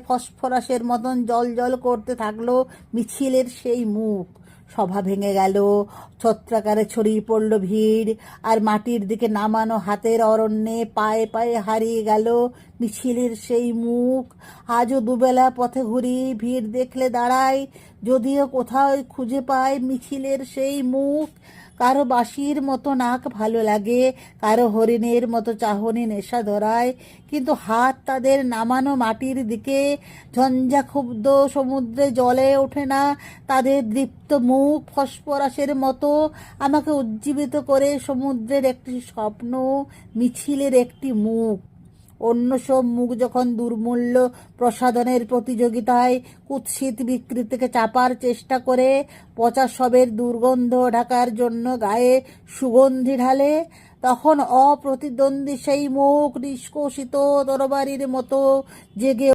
ফসফরাসের মতন জল জল করতে থাকলো মিছিলের সেই মুখ। সভা ভেঙে গেল, ছত্রাকারে ছড়িয়ে পড়ল ভিড়, আর মাটির দিকে নামানো হাতের অরণ্যে পায়ে পায়ে হারিয়ে গেল মিছিলের সেই মুখ। আজও দুবেলা পথে ঘুরি, ভিড় দেখলে দাঁড়াই, যদিও কোথাও খুঁজে পাই মিছিলের সেই মুখ। কারো বাঁশির মতো নাক ভালো লাগে, কারো হরিণের মতো চাহনি নেশা ধরায়, কিন্তু হাত তাদের নামানো মাটির দিকে। ঝঞ্ঝাক্ষুব্ধ সমুদ্রে জলে ওঠে না তাদের দীপ্ত মুখ। ফসফরাসের মতো আমাকে উজ্জীবিত করে সমুদ্রের একটি স্বপ্ন, মিছিলের একটি মুখ। অন্য সব মুখ যখন দুর্মূল্য প্রসাধনের প্রতিযোগিতায় কুৎসিত বিকৃতিকে চাপার চেষ্টা করে, পচা শবের দুর্গন্ধ ঢাকার জন্য গায়ে সুগন্ধি ঢালে, তখন অপ্রতিদ্বন্দ্বী সেই মুখ নিষ্কোষিত তরবারির মতো জেগে